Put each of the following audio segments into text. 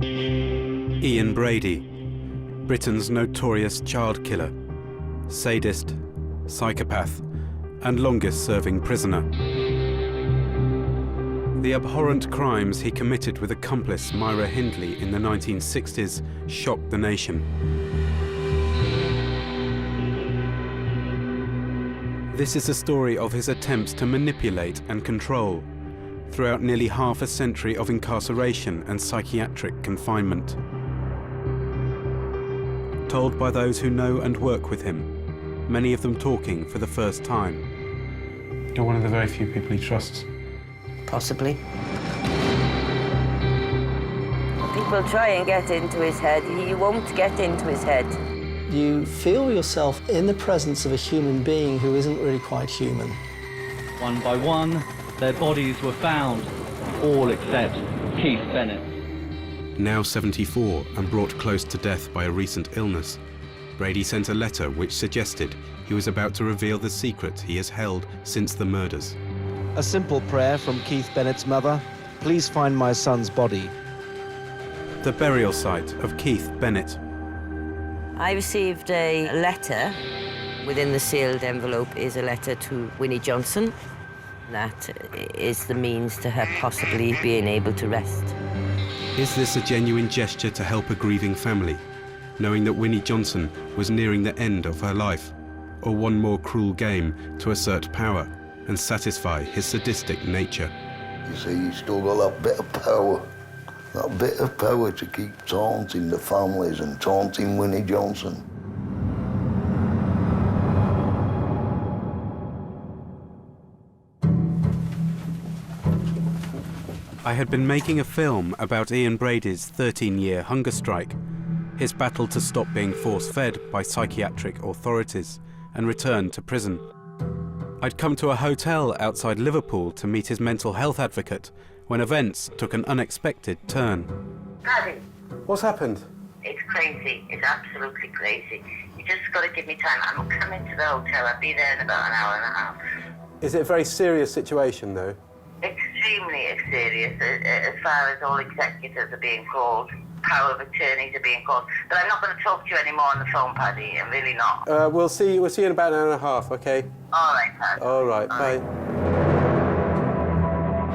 Ian Brady, Britain's notorious child killer, sadist, psychopath, and longest-serving prisoner. The abhorrent crimes he committed with accomplice Myra Hindley in the 1960s shocked the nation. This is a story of his attempts to manipulate and control throughout nearly half a century of incarceration and psychiatric confinement. Told by those who know and work with him, many of them talking for the first time. You're one of the very few people he trusts. Possibly. People try and get into his head. He won't get into his head. You feel yourself in the presence of a human being who isn't really quite human. One by one, their bodies were found, all except Keith Bennett. Now 74 and brought close to death by a recent illness, Brady sent a letter which suggested he was about to reveal the secret he has held since the murders. A simple prayer from Keith Bennett's mother. Please find my son's body. The burial site of Keith Bennett. I received a letter. Within the sealed envelope is a letter to Winnie Johnson. That is the means to her possibly being able to rest. Is this a genuine gesture to help a grieving family, knowing that Winnie Johnson was nearing the end of her life, or one more cruel game to assert power and satisfy his sadistic nature? You see, you still got that bit of power. That bit of power to keep taunting the families and taunting Winnie Johnson. I had been making a film about Ian Brady's 13-year hunger strike, his battle to stop being force-fed by psychiatric authorities and return to prison. I'd come to a hotel outside Liverpool to meet his mental health advocate when events took an unexpected turn. Paddy, What's happened? it's crazy. It's absolutely crazy. You just got to give me time. I'm coming to the hotel. I'll be there in about an hour and a half. Is it a very serious situation, though? Extremely serious as far as all executors are being called. Power of attorneys are being called. But I'm not going to talk to you anymore on the phone, Paddy. I'm really not. We'll see you in about an hour and a half, OK? All right, Paddy. All right, bye.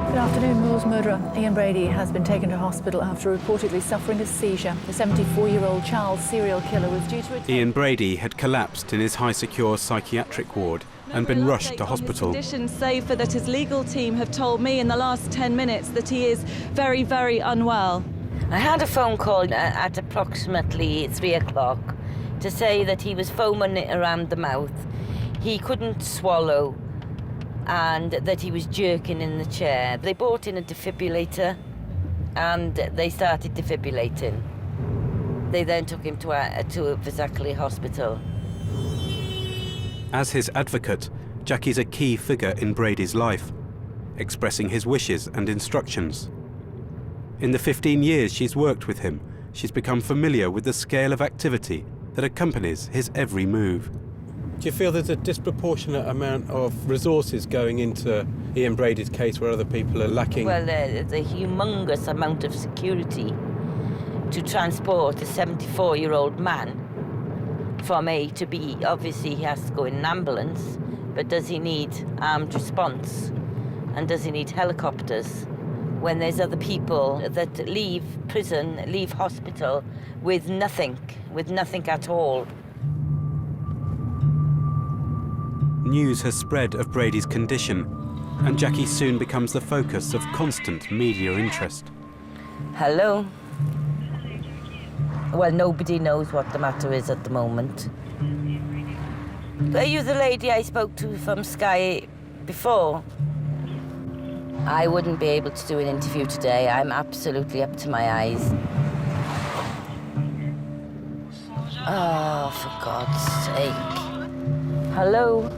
Good afternoon. Moore's murderer Ian Brady has been taken to hospital after reportedly suffering a seizure. The 74-year-old child serial killer was due to... Ian Brady had collapsed in his high-secure psychiatric ward and been rushed to hospital. His condition, save for that his legal team have told me in the last 10 minutes that he is very, very unwell. I had a phone call at approximately 3 o'clock to say that he was foaming around the mouth, he couldn't swallow, and that he was jerking in the chair. They brought in a defibrillator and they started defibrillating. They then took him to Vesackley Hospital. As his advocate, Jackie's a key figure in Brady's life, expressing his wishes and instructions. In the 15 years she's worked with him, she's become familiar with the scale of activity that accompanies his every move. Do you feel there's a disproportionate amount of resources going into Ian Brady's case where other people are lacking? Well, there's a humongous amount of security to transport a 74-year-old man from A to B. Obviously, he has to go in an ambulance, but does he need armed response? And does he need helicopters? When there's other people that leave prison, leave hospital with nothing at all. News has spread of Brady's condition, and Jackie soon becomes the focus of constant media interest. Hello? Well, nobody knows what the matter is at the moment. Are you the lady I spoke to from Sky before? I wouldn't be able to do an interview today. I'm absolutely up to my eyes. Oh, for God's sake. Hello?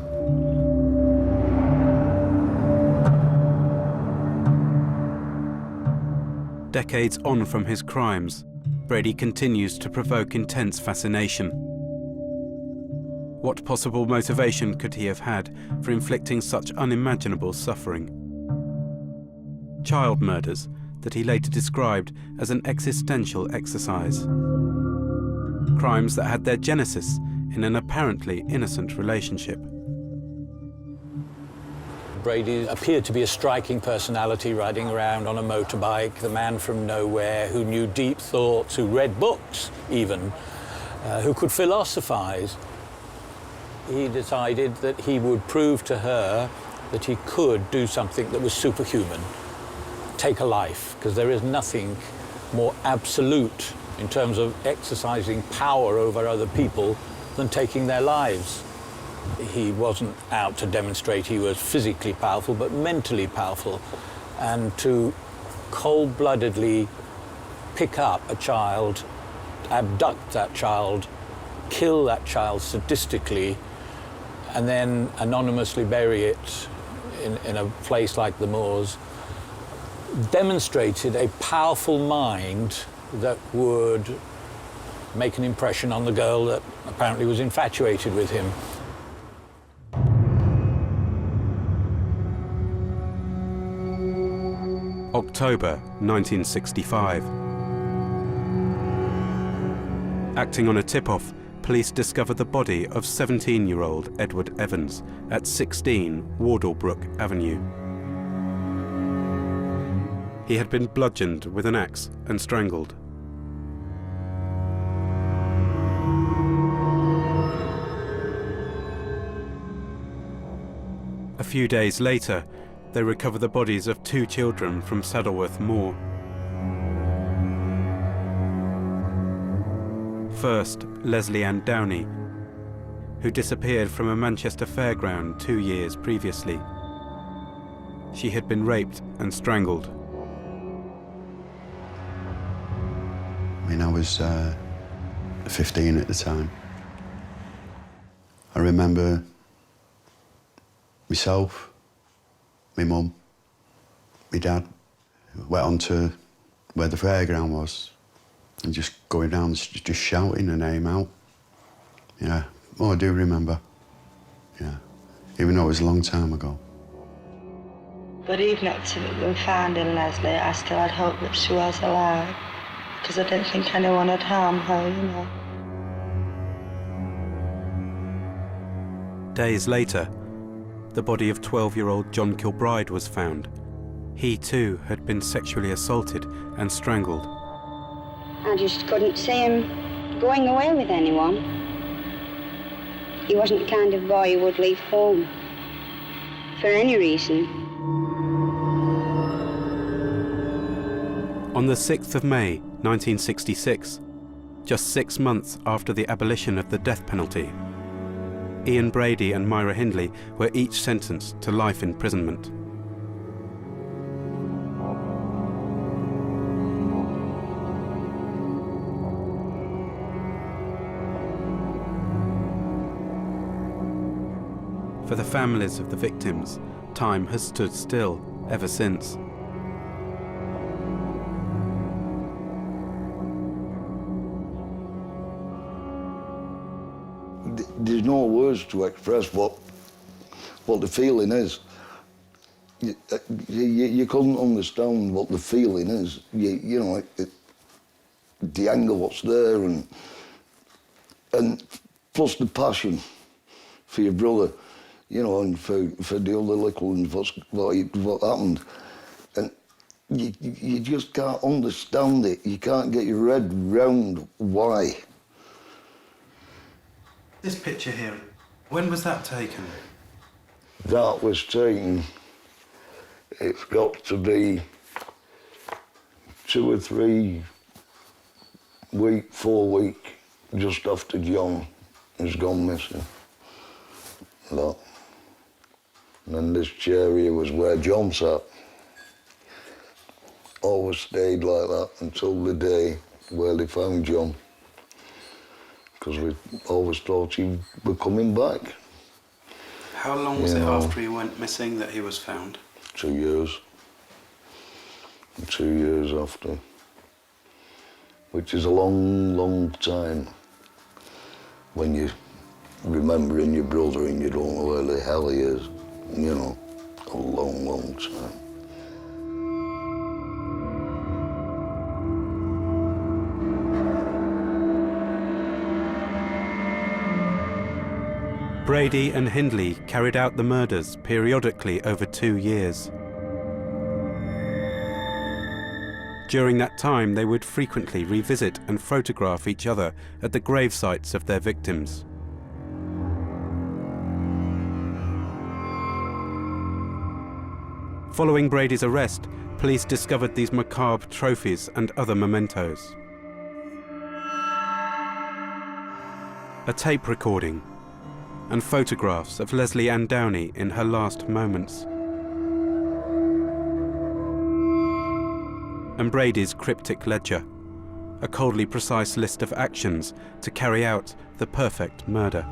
Decades on from his crimes, Brady continues to provoke intense fascination. What possible motivation could he have had for inflicting such unimaginable suffering? Child murders, that he later described as an existential exercise. Crimes that had their genesis in an apparently innocent relationship. Brady appeared to be a striking personality, riding around on a motorbike, the man from nowhere who knew deep thoughts, who read books even, who could philosophize. He decided that he would prove to her that he could do something that was superhuman, take a life, because there is nothing more absolute in terms of exercising power over other people than taking their lives. He wasn't out to demonstrate he was physically powerful, but mentally powerful. And to cold-bloodedly pick up a child, abduct that child, kill that child sadistically, and then anonymously bury it in a place like the moors, demonstrated a powerful mind that would make an impression on the girl that apparently was infatuated with him. October 1965. Acting on a tip-off, police discover the body of 17-year-old Edward Evans at 16 Wardlebrook Avenue. He had been bludgeoned with an axe and strangled. A few days later, they recover the bodies of 2 children from Saddleworth Moor. First, Leslie Ann Downey, who disappeared from a Manchester fairground 2 years previously. She had been raped and strangled. I mean, I was 15 at the time. I remember myself, my mum, my dad went on to where the fairground was and just going down, just shouting her name out. Yeah, oh, I do remember. Yeah, even though it was a long time ago. But even up to finding Leslie, I still had hope that she was alive, because I didn't think anyone had harmed her, you know. Days later, the body of 12-year-old John Kilbride was found. He too had been sexually assaulted and strangled. I just couldn't see him going away with anyone. He wasn't the kind of boy who would leave home for any reason. On the 6th of May, 1966, just 6 months after the abolition of the death penalty, Ian Brady and Myra Hindley were each sentenced to life imprisonment. For the families of the victims, time has stood still ever since. There's no words to express what the feeling is. You couldn't understand what the feeling is. You know, the anger what's there, and plus the passion for your brother, you know, and for the other little ones, what happened. And you just can't understand it. You can't get your head round why. This picture here, when was that taken? That was taken, it's got to be 2 or 3 weeks, 4 weeks, just after John has gone missing. That. And then this chair here was where John sat. Always stayed like that until the day where they found John. Because we always thought he was coming back. How long was it after he went missing that he was found? 2 years. 2 years after. Which is a long, long time when you're remembering your brother and you don't know where the hell he is. You know, a long, long time. Brady and Hindley carried out the murders periodically over 2 years. During that time, they would frequently revisit and photograph each other at the grave sites of their victims. Following Brady's arrest, police discovered these macabre trophies and other mementos. A tape recording and photographs of Leslie Ann Downey in her last moments. And Brady's cryptic ledger, a coldly precise list of actions to carry out the perfect murder.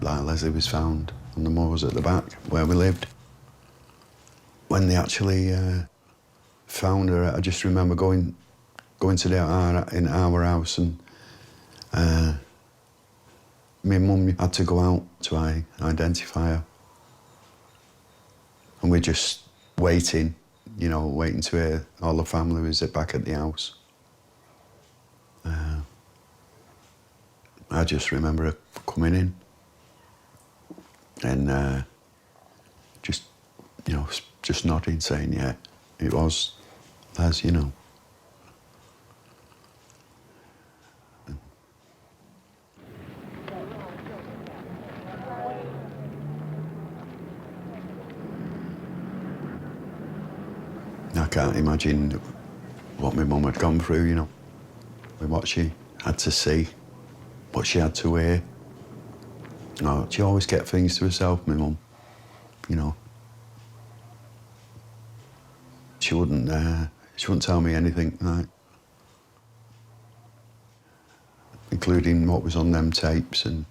Like Leslie was found on the moors at the back where we lived. When they actually found her, I just remember going to in our house, and my mum had to go out to identify her. And we're just waiting, waiting to hear all the family was back at the house. I just remember her coming in and just nodding, saying, yeah, it was Les, I can't imagine what my mum had gone through, with what she had to see, what she had to hear. She always kept things to herself, my mum, She wouldn't tell me anything, like, including what was on them tapes, and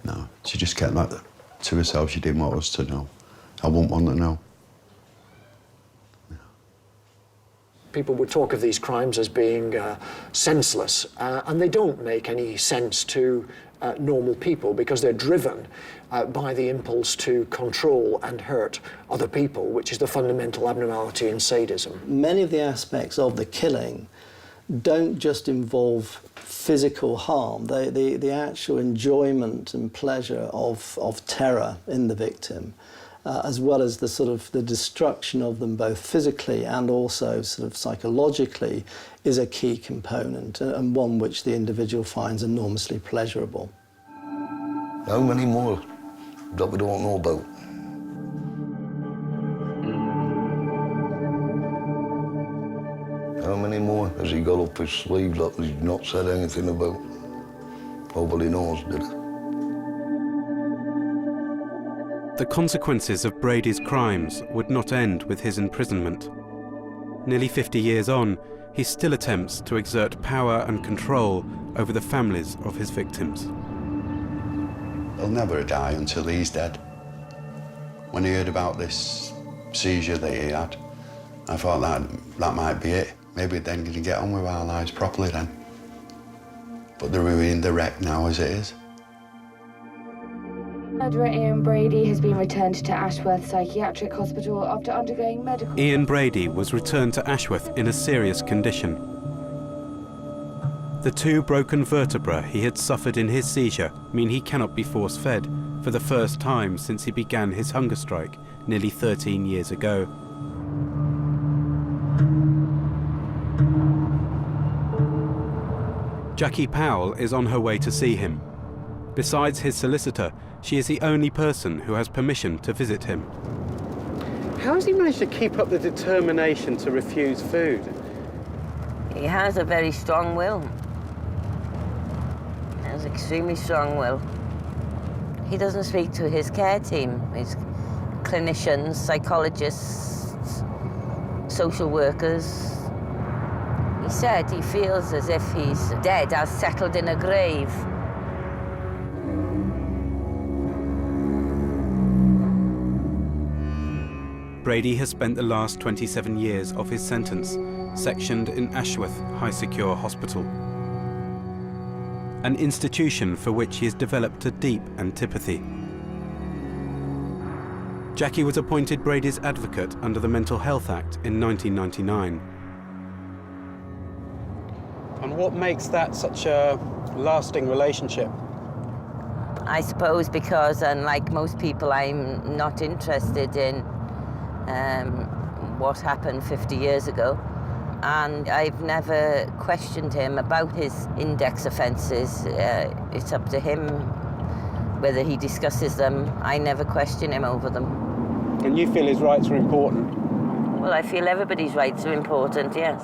no, she just kept that to herself. She didn't want us to know. I wouldn't want to know. People would talk of these crimes as being senseless, and they don't make any sense to normal people because they're driven by the impulse to control and hurt other people, which is the fundamental abnormality in sadism. Many of the aspects of the killing don't just involve physical harm. The actual enjoyment and pleasure of terror in the victim, as well as the destruction of them both physically and also psychologically, is a key component, and one which the individual finds enormously pleasurable. How many more that we don't know about? How many more has he got up his sleeve that he's not said anything about? Nobody knows, did he? The consequences of Brady's crimes would not end with his imprisonment. Nearly 50 years on, he still attempts to exert power and control over the families of his victims. He'll never die until he's dead. When I heard about this seizure that he had, I thought that might be it. Maybe then we can get on with our lives properly then. But they're ruining the wreck now as it is. Murderer Ian Brady has been returned to Ashworth Psychiatric Hospital after undergoing medical... Ian Brady was returned to Ashworth in a serious condition. The 2 broken vertebrae he had suffered in his seizure mean he cannot be force-fed for the first time since he began his hunger strike nearly 13 years ago. Jackie Powell is on her way to see him. Besides his solicitor, she is the only person who has permission to visit him. How has he managed to keep up the determination to refuse food? He has a very strong will. He has extremely strong will. He doesn't speak to his care team, his clinicians, psychologists, social workers. He said he feels as if he's dead, as settled in a grave. Brady has spent the last 27 years of his sentence sectioned in Ashworth High Secure Hospital, an institution for which he has developed a deep antipathy. Jackie was appointed Brady's advocate under the Mental Health Act in 1999. What makes that such a lasting relationship? I suppose because, unlike most people, I'm not interested in what happened 50 years ago. And I've never questioned him about his index offences. It's up to him whether he discusses them. I never question him over them. And you feel his rights are important? Well, I feel everybody's rights are important, yes.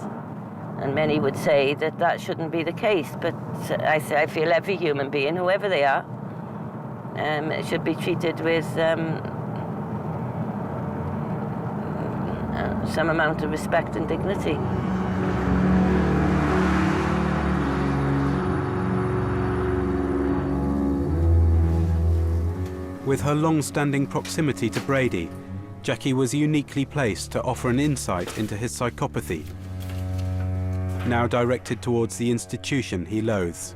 And many would say that that shouldn't be the case, but I feel every human being, whoever they are, should be treated with some amount of respect and dignity. With her long-standing proximity to Brady, Jackie was uniquely placed to offer an insight into his psychopathy, now directed towards the institution he loathes.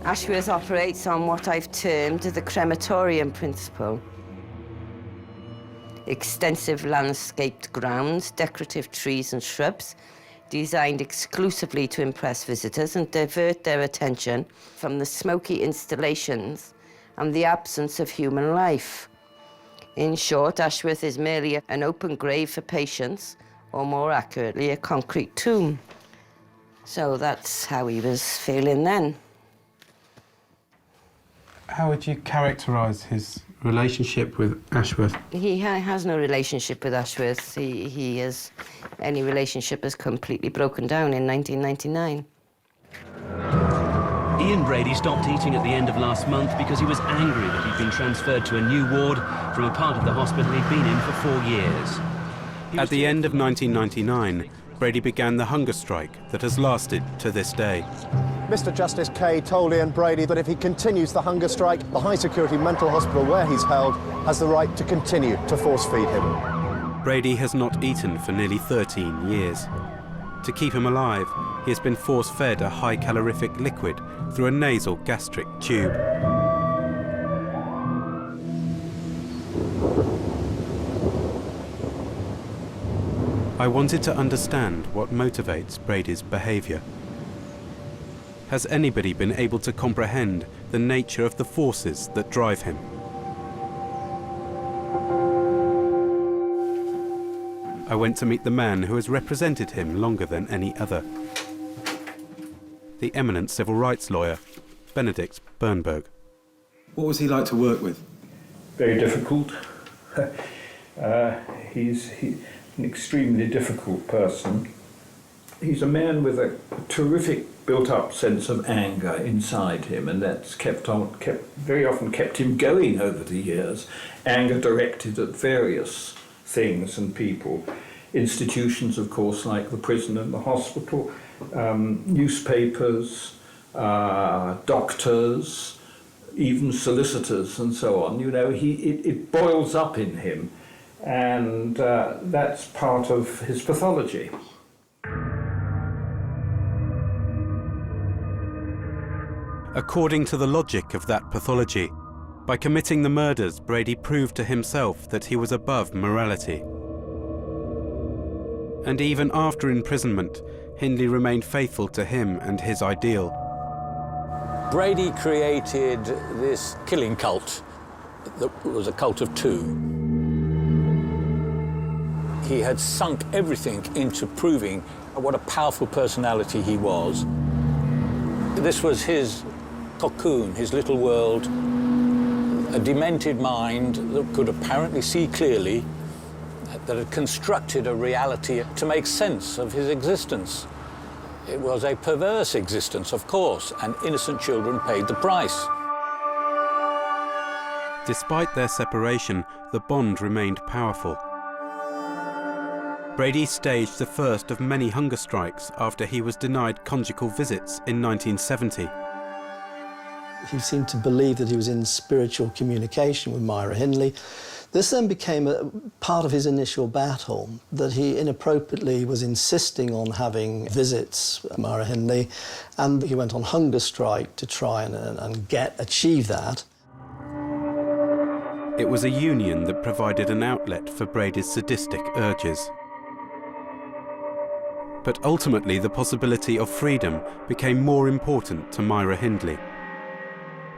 Ashworth operates on what I've termed the crematorium principle. Extensive landscaped grounds, decorative trees and shrubs, designed exclusively to impress visitors and divert their attention from the smoky installations and the absence of human life. In short, Ashworth is merely an open grave for patients, or more accurately, a concrete tomb. So that's how he was feeling then. How would you characterise his relationship with Ashworth? He has no relationship with Ashworth. Any relationship has completely broken down in 1999. Ian Brady stopped eating at the end of last month because he was angry that he'd been transferred to a new ward from a part of the hospital he'd been in for 4 years. At the end of 1999, Brady began the hunger strike that has lasted to this day. Mr. Justice Kay told Ian Brady that if he continues the hunger strike, the high-security mental hospital where he's held has the right to continue to force-feed him. Brady has not eaten for nearly 13 years. To keep him alive, he has been force-fed a high-calorific liquid through a nasal gastric tube. I wanted to understand what motivates Brady's behaviour. Has anybody been able to comprehend the nature of the forces that drive him? I went to meet the man who has represented him longer than any other. The eminent civil rights lawyer, Benedict Bernberg. What was he like to work with? Very difficult. He's an extremely difficult person. He's a man with a terrific built-up sense of anger inside him, and that's very often kept him going over the years. Anger directed at various things and people. Institutions, of course, like the prison and the hospital, newspapers, doctors, even solicitors and so on. You know, it boils up in him, and that's part of his pathology. According to the logic of that pathology, by committing the murders, Brady proved to himself that he was above morality. And even after imprisonment, Hindley remained faithful to him and his ideal. Brady created this killing cult that was a cult of two. He had sunk everything into proving what a powerful personality he was. This was his cocoon, his little world, a demented mind that could apparently see clearly, that had constructed a reality to make sense of his existence. It was a perverse existence, of course, and innocent children paid the price. Despite their separation, the bond remained powerful. Brady staged the first of many hunger strikes after he was denied conjugal visits in 1970. He seemed to believe that he was in spiritual communication with Myra Hindley. This then became a part of his initial battle, that he inappropriately was insisting on having visits with Myra Hindley, and he went on hunger strike to try and achieve that. It was a union that provided an outlet for Brady's sadistic urges. But ultimately, the possibility of freedom became more important to Myra Hindley.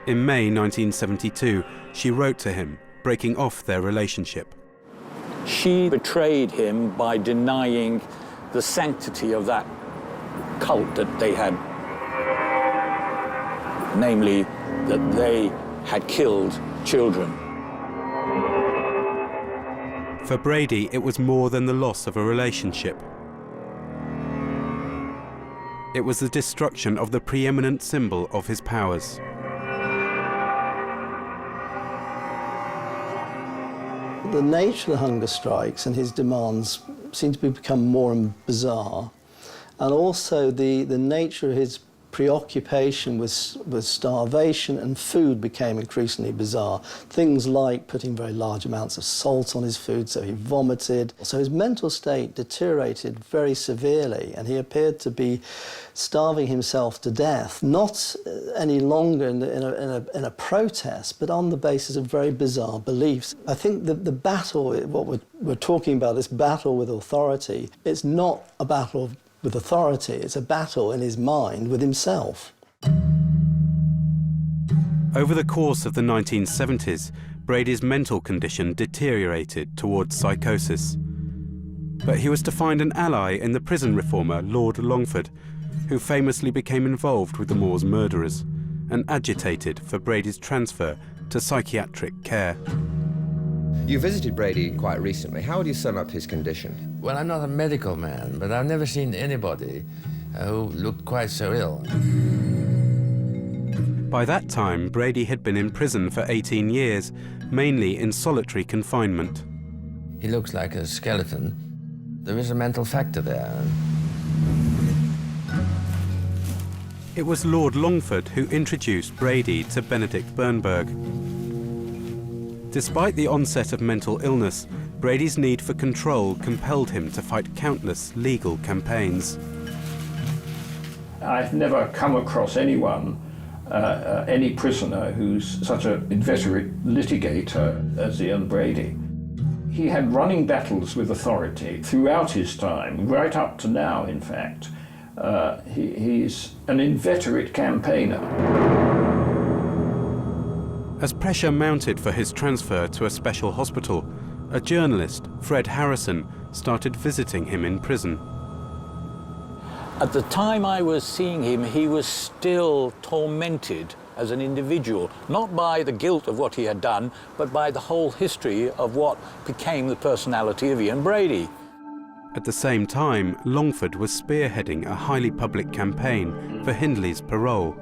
In May 1972, she wrote to him, breaking off their relationship. She betrayed him by denying the sanctity of that cult that they had, namely that they had killed children. For Brady, it was more than the loss of a relationship. It was the destruction of the preeminent symbol of his powers. The nature of the hunger strikes and his demands seem to become more bizarre, and also the nature of his preoccupation with starvation and food became increasingly bizarre. Things like putting very large amounts of salt on his food so he vomited. So his mental state deteriorated very severely, and he appeared to be starving himself to death, not any longer in a protest, but on the basis of very bizarre beliefs. I think that the battle, what we're talking about, this battle with authority, it's not a battle with authority, it's a battle in his mind with himself. Over the course of the 1970s, Brady's mental condition deteriorated towards psychosis. But he was to find an ally in the prison reformer Lord Longford, who famously became involved with the Moors murderers and agitated for Brady's transfer to psychiatric care. You visited Brady quite recently. How would you sum up his condition? Well, I'm not a medical man, but I've never seen anybody who looked quite so ill. By that time, Brady had been in prison for 18 years, mainly in solitary confinement. He looks like a skeleton. There is a mental factor there. It was Lord Longford who introduced Brady to Benedict Bernberg. Despite the onset of mental illness, Brady's need for control compelled him to fight countless legal campaigns. I've never come across anyone, any prisoner, who's such an inveterate litigator as Ian Brady. He had running battles with authority throughout his time, right up to now, in fact. He's an inveterate campaigner. As pressure mounted for his transfer to a special hospital, a journalist, Fred Harrison, started visiting him in prison. At the time I was seeing him, he was still tormented as an individual, not by the guilt of what he had done, but by the whole history of what became the personality of Ian Brady. At the same time, Longford was spearheading a highly public campaign for Hindley's parole.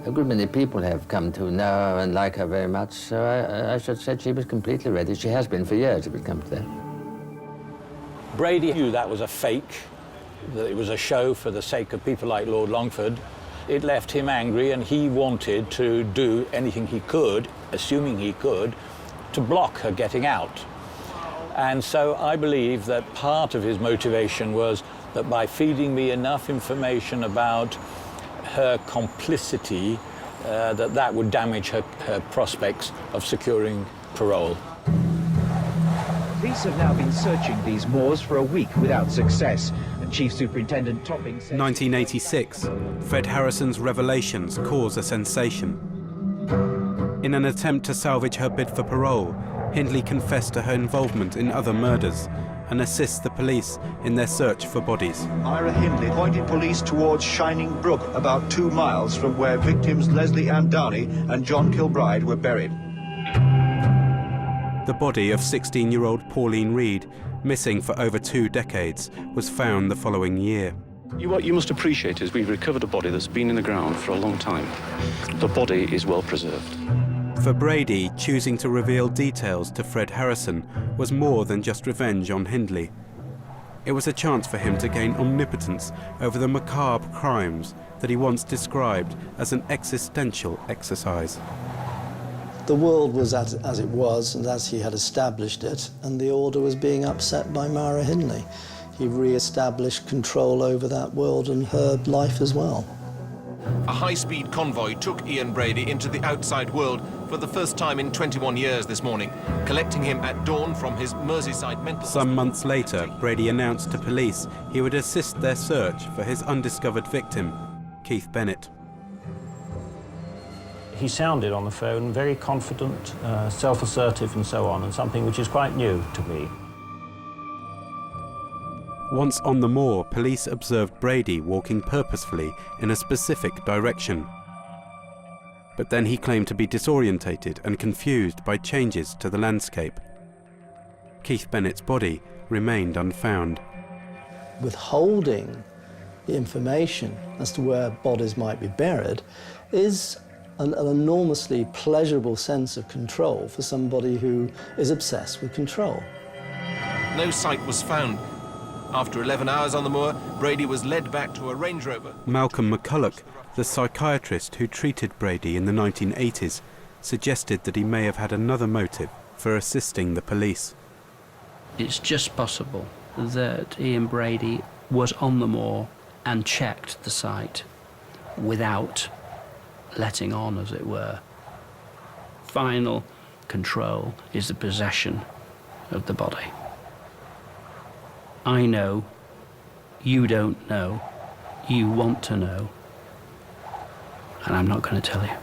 A good many people have come to know her and like her very much, so I should say she was completely ready. She has been for years, if it comes to that. Brady knew that was a fake, that it was a show for the sake of people like Lord Longford. It left him angry, and he wanted to do anything he could, assuming he could, to block her getting out. And so I believe that part of his motivation was that by feeding me enough information about her complicity, that would damage her prospects of securing parole. Police have now been searching these moors for a week without success, and Chief Superintendent Topping says... 1986, Fred Harrison's revelations cause a sensation. In an attempt to salvage her bid for parole, Hindley confessed to her involvement in other murders and assists the police in their search for bodies. Myra Hindley pointed police towards Shining Brook, about 2 miles from where victims Leslie Ann Downey and John Kilbride were buried. The body of 16-year-old Pauline Reed, missing for over 2 decades, was found the following year. What you must appreciate is we've recovered a body that's been in the ground for a long time. The body is well preserved. For Brady, choosing to reveal details to Fred Harrison was more than just revenge on Hindley. It was a chance for him to gain omnipotence over the macabre crimes that he once described as an existential exercise. The world was as it was and as he had established it, and the order was being upset by Myra Hindley. He re-established control over that world and her life as well. A high-speed convoy took Ian Brady into the outside world for the first time in 21 years this morning, collecting him at dawn from his Merseyside mental hospital. Some months later, Brady announced to police he would assist their search for his undiscovered victim, Keith Bennett. He sounded on the phone very confident, self-assertive and so on, and something which is quite new to me. Once on the moor, police observed Brady walking purposefully in a specific direction. But then he claimed to be disorientated and confused by changes to the landscape. Keith Bennett's body remained unfound. Withholding the information as to where bodies might be buried is an enormously pleasurable sense of control for somebody who is obsessed with control. No site was found. After 11 hours on the moor, Brady was led back to a Range Rover. Malcolm McCulloch, the psychiatrist who treated Brady in the 1980s, suggested that he may have had another motive for assisting the police. It's just possible that Ian Brady was on the moor and checked the site without letting on, as it were. Final control is the possession of the body. I know, you don't know, you want to know, and I'm not going to tell you.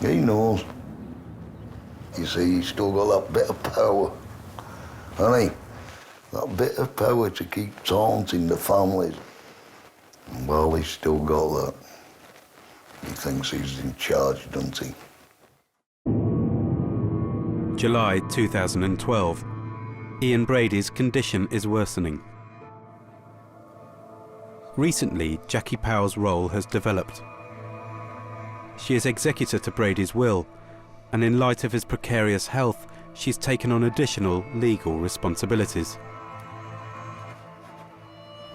He knows. You see, he's still got that bit of power, hasn't he? That bit of power to keep taunting the families. And while he's still got that, he thinks he's in charge, doesn't he? July 2012. Ian Brady's condition is worsening. Recently, Jackie Powell's role has developed. She is executor to Brady's will, and in light of his precarious health, she's taken on additional legal responsibilities.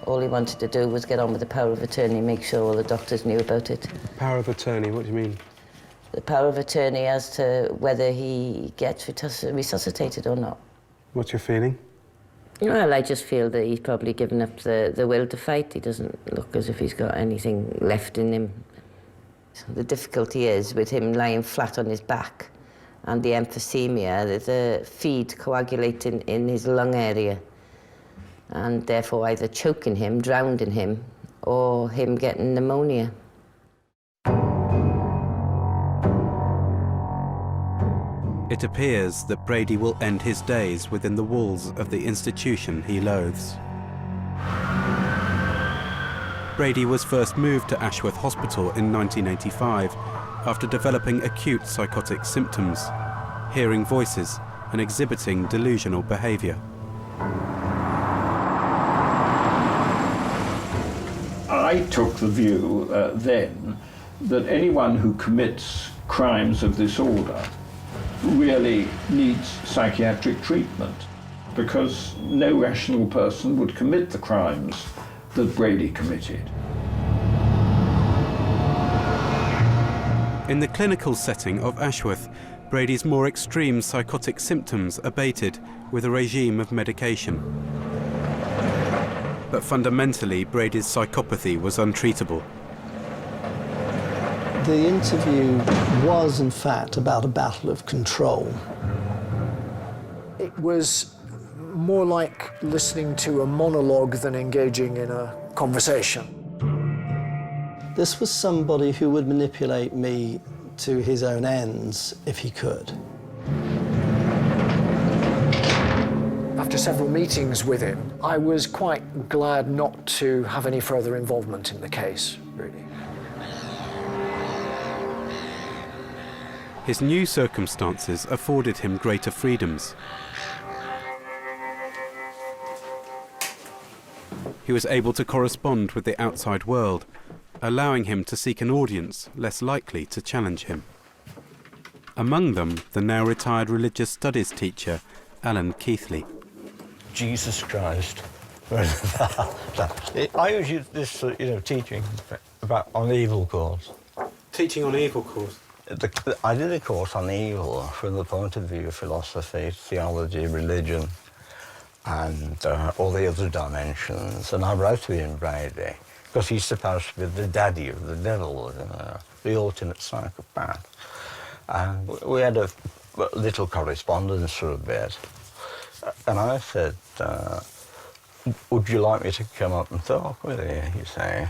All he wanted to do was get on with the power of attorney and make sure all the doctors knew about it. Power of attorney, what do you mean? The power of attorney as to whether he gets resuscitated or not. What's your feeling? Well, I just feel that he's probably given up the will to fight. He doesn't look as if he's got anything left in him. The difficulty is with him lying flat on his back and the emphysema, the feed coagulating in his lung area, and therefore either choking him, drowning him, or him getting pneumonia. It appears that Brady will end his days within the walls of the institution he loathes. Brady was first moved to Ashworth Hospital in 1985 after developing acute psychotic symptoms, hearing voices and exhibiting delusional behaviour. I took the view then that anyone who commits crimes of this order really needs psychiatric treatment, because no rational person would commit the crimes that Brady committed. In the clinical setting of Ashworth, Brady's more extreme psychotic symptoms abated with a regime of medication. But fundamentally, Brady's psychopathy was untreatable. The interview was, in fact, about a battle of control. It was more like listening to a monologue than engaging in a conversation. This was somebody who would manipulate me to his own ends if he could. After several meetings with him, I was quite glad not to have any further involvement in the case, really. His new circumstances afforded him greater freedoms. He was able to correspond with the outside world, allowing him to seek an audience less likely to challenge him. Among them, the now retired religious studies teacher, Alan Keithley. Jesus Christ. I was this, teaching about on the evil course. Teaching on evil course? I did a course on evil from the point of view of philosophy, theology, religion, and all the other dimensions. And I wrote to Ian Brady, because he's supposed to be the daddy of the devil, the ultimate psychopath. And we had a little correspondence for a bit. And I said, would you like me to come up and talk with you, you say?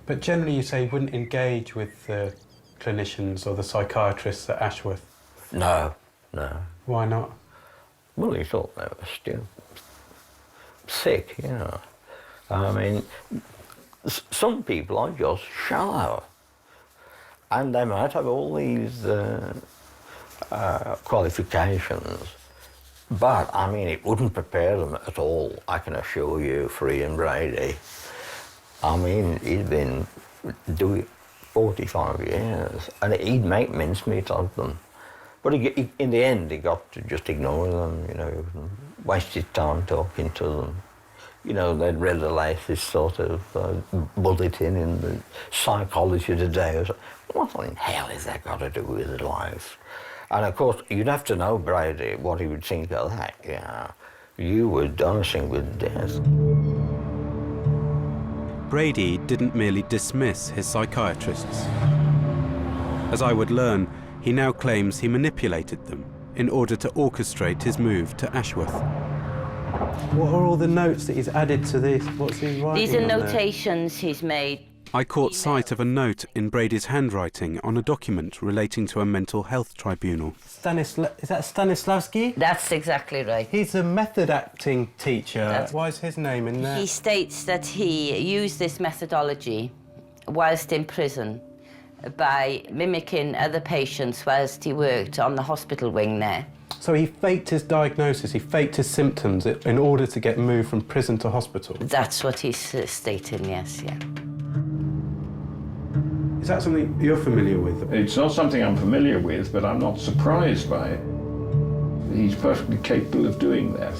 But generally you say you wouldn't engage with the clinicians or the psychiatrists at Ashworth? No, no. Why not? Well, he thought they were still sick, you know. I mean, some people are just shallow. And they might have all these qualifications, but, I mean, it wouldn't prepare them at all, I can assure you, for Ian Brady. I mean, he'd been doing it 45 years, and he'd make mincemeat of them. But in the end, he got to just ignore them, you know, waste his time talking to them. You know, they'd read the latest sort of bulletin in the Psychology Today. Or so. What in hell has that got to do with his life? And of course, you'd have to know Brady, what he would think of that. Yeah, you were dancing with death. Brady didn't merely dismiss his psychiatrists. As I would learn, he now claims he manipulated them in order to orchestrate his move to Ashworth. What are all the notes that he's added to this? What's he writing? These are on there? notations he's made. I caught sight of a note in Brady's handwriting on a document relating to a mental health tribunal. Is that Stanislavski? That's exactly right. He's a method acting teacher. Why is his name in there? He states that he used this methodology whilst in prison by mimicking other patients whilst he worked on the hospital wing there. So he faked his diagnosis, he faked his symptoms in order to get moved from prison to hospital? That's what he's stating, yes, yeah. Is that something you're familiar with? It's not something I'm familiar with, but I'm not surprised by it. He's perfectly capable of doing that.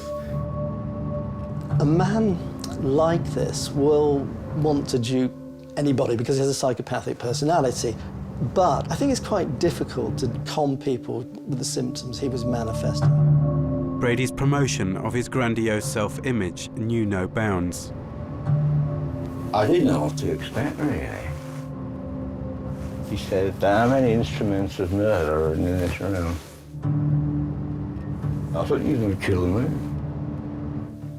A man like this will want to dupe anybody because he has a psychopathic personality. But I think it's quite difficult to con people with the symptoms he was manifesting. Brady's promotion of his grandiose self-image knew no bounds. I didn't know what to expect, really. He said, how many instruments of murder are in this room? I thought, you're going to kill me.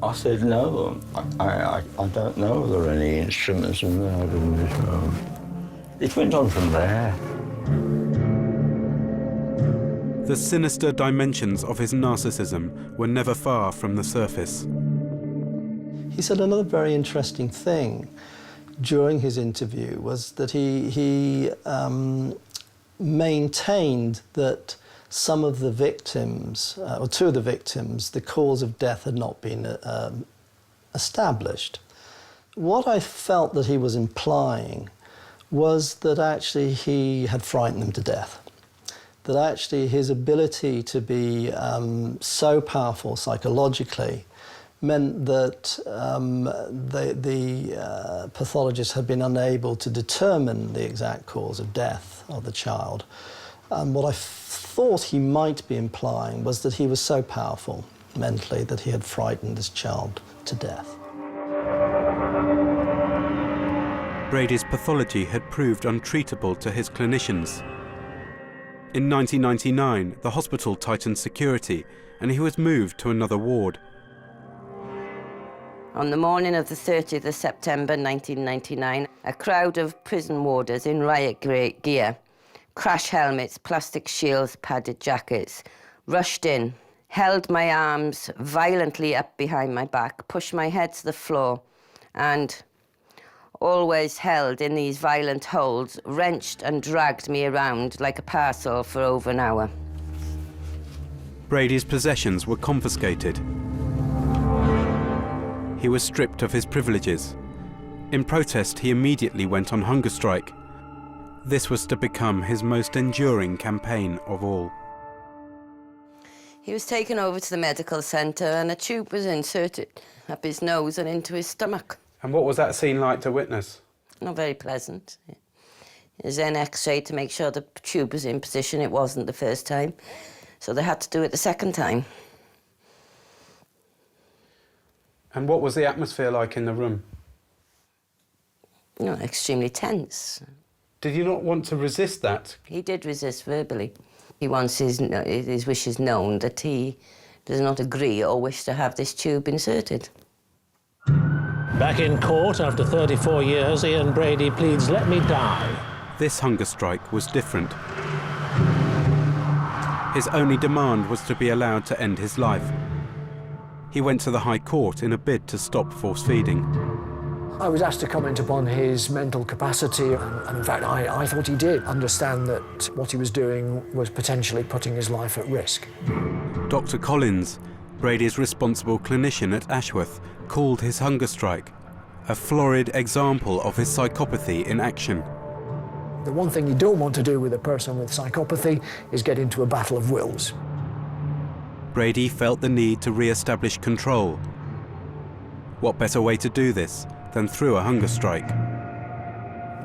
I said, no, I don't know if there are any instruments of murder in this room. It went on from there. The sinister dimensions of his narcissism were never far from the surface. He said another very interesting thing during his interview was that he maintained that some of the victims, or two of the victims, the cause of death had not been established. What I felt that he was implying was that actually he had frightened them to death. That actually his ability to be so powerful psychologically meant that the pathologist had been unable to determine the exact cause of death of the child. And what I thought he might be implying was that he was so powerful mentally that he had frightened this child to death. Brady's pathology had proved untreatable to his clinicians. In 1999, the hospital tightened security and he was moved to another ward. On the morning of the 30th of September 1999, a crowd of prison warders in riot gear, crash helmets, plastic shields, padded jackets, rushed in, held my arms violently up behind my back, pushed my head to the floor, and always held in these violent holds, wrenched and dragged me around like a parcel for over an hour. Brady's possessions were confiscated. He was stripped of his privileges. In protest, he immediately went on hunger strike. This was to become his most enduring campaign of all. He was taken over to the medical centre and a tube was inserted up his nose and into his stomach. And what was that scene like to witness? Not very pleasant. There's an X-ray to make sure the tube was in position. It wasn't the first time, so they had to do it the second time. And what was the atmosphere like in the room? You know, extremely tense. Did you not want to resist that? He did resist verbally. He wants his wishes known that he does not agree or wish to have this tube inserted. Back in court after 34 years, Ian Brady pleads, "Let me die." This hunger strike was different. His only demand was to be allowed to end his life. He went to the High Court in a bid to stop force feeding. I was asked to comment upon his mental capacity, and in fact, I thought he did understand that what he was doing was potentially putting his life at risk. Dr. Collins, Brady's responsible clinician at Ashworth, called his hunger strike a florid example of his psychopathy in action. The one thing you don't want to do with a person with psychopathy is get into a battle of wills. Brady felt the need to re-establish control. What better way to do this than through a hunger strike?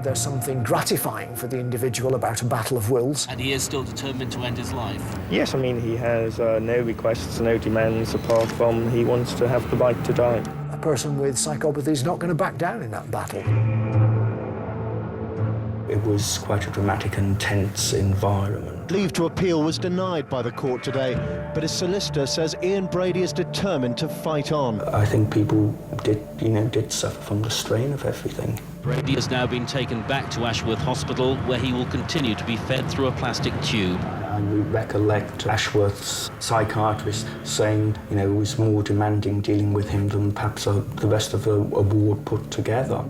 There's something gratifying for the individual about a battle of wills. And he is still determined to end his life. Yes, I mean, he has no requests, no demands, apart from he wants to have the right to die. A person with psychopathy is not going to back down in that battle. It was quite a dramatic and tense environment. Leave to appeal was denied by the court today, but his solicitor says Ian Brady is determined to fight on. I think people did suffer from the strain of everything. Brady has now been taken back to Ashworth Hospital, where he will continue to be fed through a plastic tube. I recollect Ashworth's psychiatrist saying, it was more demanding dealing with him than perhaps the rest of the ward put together.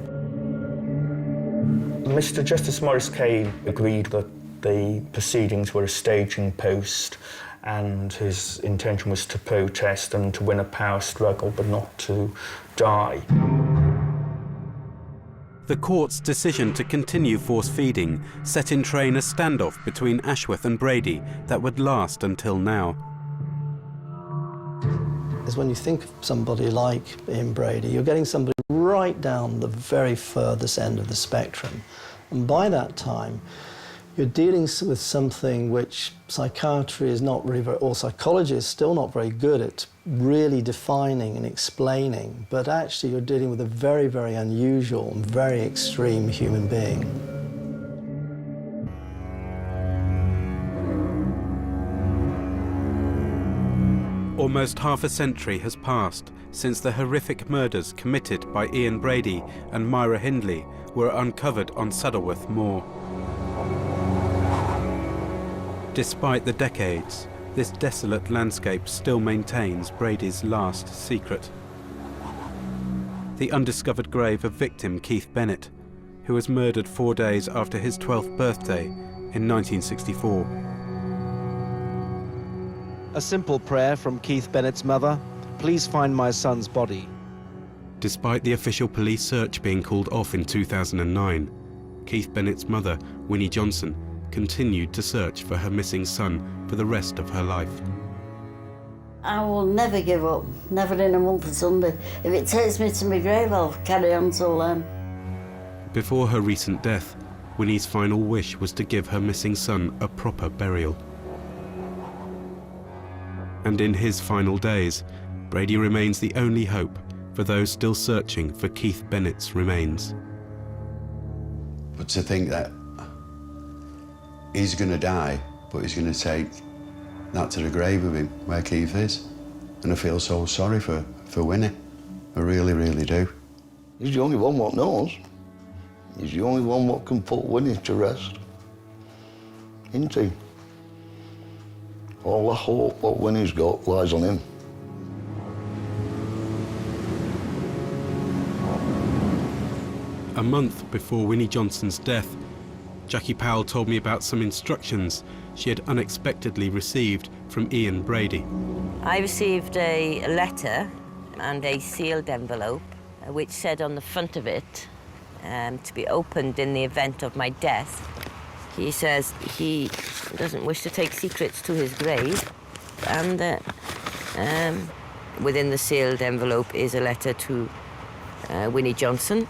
Mr. Justice Maurice Kay agreed that the proceedings were a staging post and his intention was to protest and to win a power struggle, but not to die. The court's decision to continue force feeding set in train a standoff between Ashworth and Brady that would last until now. Is when you think of somebody like Ian Brady, you're getting somebody right down the very furthest end of the spectrum. And by that time, you're dealing with something which psychiatry is not really very, or psychology is still not very good at really defining and explaining, but actually you're dealing with a very, very unusual and very extreme human being. Almost half a century has passed since the horrific murders committed by Ian Brady and Myra Hindley were uncovered on Saddleworth Moor. Despite the decades, this desolate landscape still maintains Brady's last secret. The undiscovered grave of victim Keith Bennett, who was murdered 4 days after his 12th birthday in 1964. A simple prayer from Keith Bennett's mother: "Please find my son's body." Despite the official police search being called off in 2009, Keith Bennett's mother, Winnie Johnson, continued to search for her missing son for the rest of her life. I will never give up, never in a month of Sunday. If it takes me to my grave, I'll carry on till then. Before her recent death, Winnie's final wish was to give her missing son a proper burial. And in his final days, Brady remains the only hope for those still searching for Keith Bennett's remains. But to think that he's going to die, but he's going to take that to the grave with him, where Keith is. And I feel so sorry for Winnie. I really, really do. He's the only one what knows. He's the only one what can put Winnie to rest. Isn't he? All the hope what Winnie's got lies on him. A month before Winnie Johnson's death, Jackie Powell told me about some instructions she had unexpectedly received from Ian Brady. I received a letter and a sealed envelope which said on the front of it to be opened in the event of my death. He says he doesn't wish to take secrets to his grave, and that within the sealed envelope is a letter to Winnie Johnson.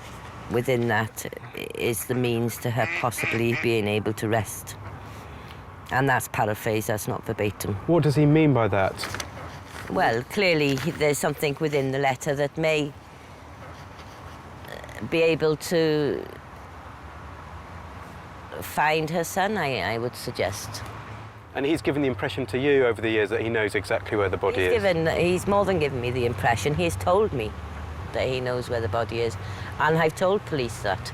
Within that is the means to her possibly being able to rest. And that's paraphrased, that's not verbatim. What does he mean by that? Well, clearly there's something within the letter that may be able to find her son, I would suggest. And he's given the impression to you over the years that he knows exactly where the body is? He's more than given me the impression. He's told me that he knows where the body is. And I've told police that.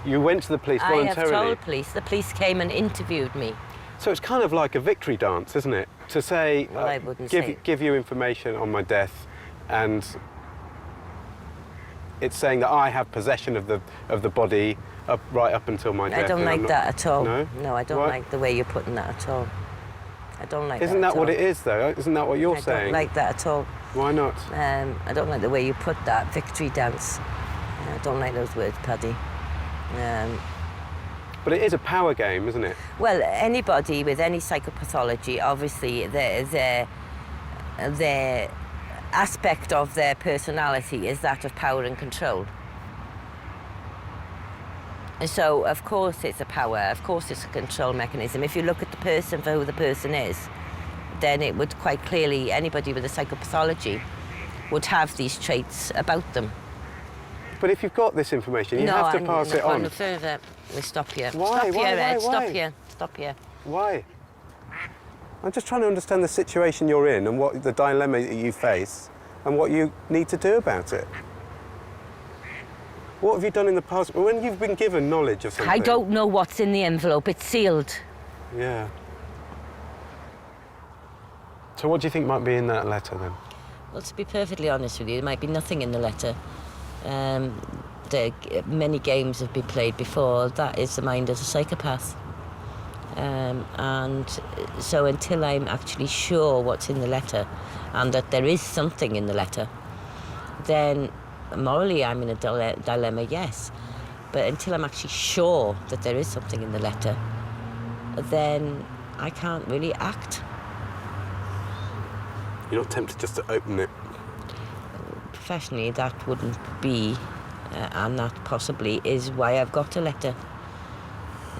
You went to the police voluntarily? I have told police. The police came and interviewed me. So it's kind of like a victory dance, isn't it? To say, well, I wouldn't give you information on my death, and it's saying that I have possession of the body right up until my death. I don't like that at all. No? No, I don't like the way you're putting that at all. I don't like that. Isn't that what it is, though? Isn't that what you're saying? I don't like that at all. Why not? I don't like the way you put that, victory dance. I don't like those words, Paddy. But it is a power game, isn't it? Well, anybody with any psychopathology, obviously, their aspect of their personality is that of power and control. So, of course, it's a power. Of course, it's a control mechanism. If you look at the person for who the person is, then it would quite clearly, anybody with a psychopathology would have these traits about them. But if you've got this information, you have to pass it on. No, further. We stop here. Why? Stop Why? here, Ed. Why? Stop here. Stop here. Why? I'm just trying to understand the situation you're in and what the dilemma that you face and what you need to do about it. What have you done in the past when you've been given knowledge of something? I don't know what's in the envelope. It's sealed. Yeah. So what do you think might be in that letter, then? Well, to be perfectly honest with you, there might be nothing in the letter. Many games have been played before. That is the mind of a psychopath. And so until I'm actually sure what's in the letter and that there is something in the letter, then morally I'm in a dilemma, yes. But until I'm actually sure that there is something in the letter, then I can't really act. You're not tempted just to open it? Professionally, that wouldn't be, and that possibly is why I've got a letter,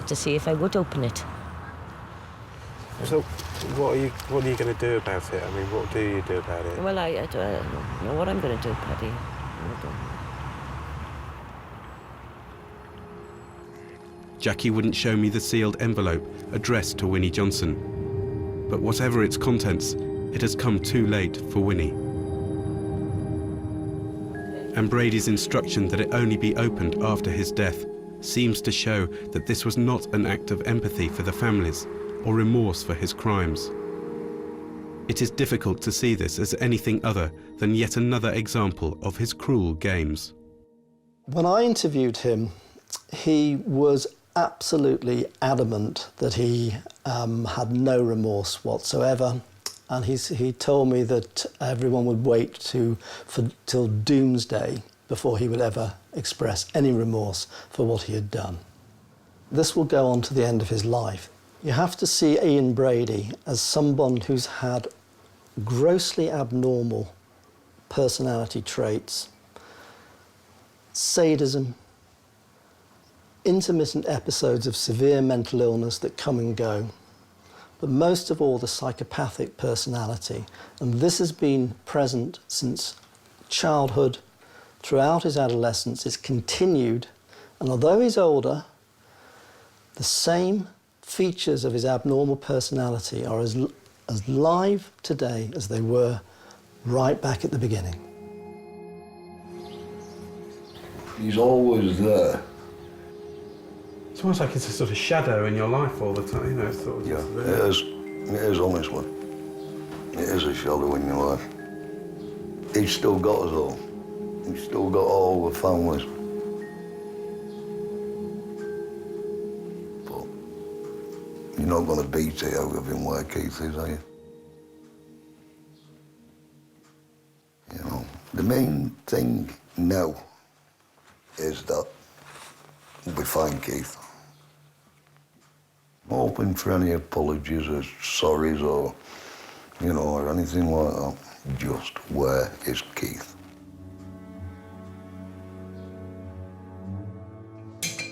to see if I would open it. So, what are you going to do about it? I mean, what do you do about it? Well, I don't know what I'm going to do, Paddy. Jackie wouldn't show me the sealed envelope addressed to Winnie Johnson. But whatever its contents, it has come too late for Winnie. And Brady's instruction that it only be opened after his death seems to show that this was not an act of empathy for the families or remorse for his crimes. It is difficult to see this as anything other than yet another example of his cruel games. When I interviewed him, he was absolutely adamant that he had no remorse whatsoever. And he told me that everyone would wait till doomsday before he would ever express any remorse for what he had done. This will go on to the end of his life. You have to see Ian Brady as someone who's had grossly abnormal personality traits, sadism, intermittent episodes of severe mental illness that come and go, but most of all the psychopathic personality. And this has been present since childhood, throughout his adolescence. It's continued, and although he's older, the same features of his abnormal personality are as live today as they were right back at the beginning. He's always there. It's almost like it's a sort of shadow in your life all the time, you know, it's sort of just there. It is honestly. It is a shadow in your life. He's still got us all. He's still got all the families. But you're not going to beat it out of him where Keith is, are you? You know, the main thing now is that we find Keith. I'm hoping for any apologies or sorries or, you know, or anything like that. Just where is Keith?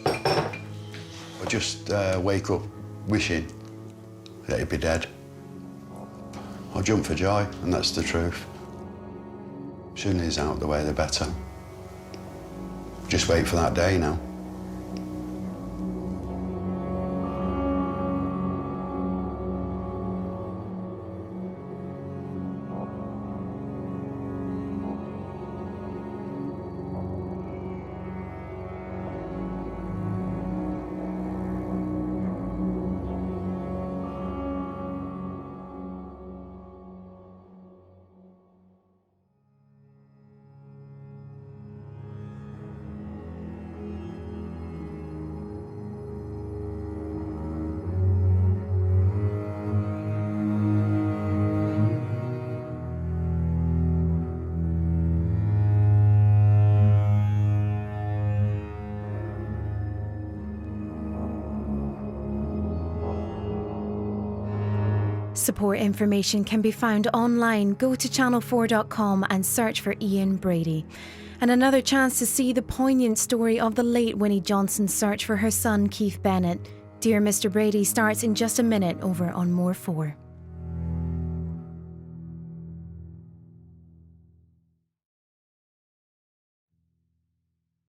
I just wake up wishing that he'd be dead. I'll jump for joy, and that's the truth. Sooner he's out of the way, the better. Just wait for that day now. Support information can be found online. Go to channel4.com and search for Ian Brady. And another chance to see the poignant story of the late Winnie Johnson's search for her son Keith Bennett. Dear Mr. Brady starts in just a minute over on More 4.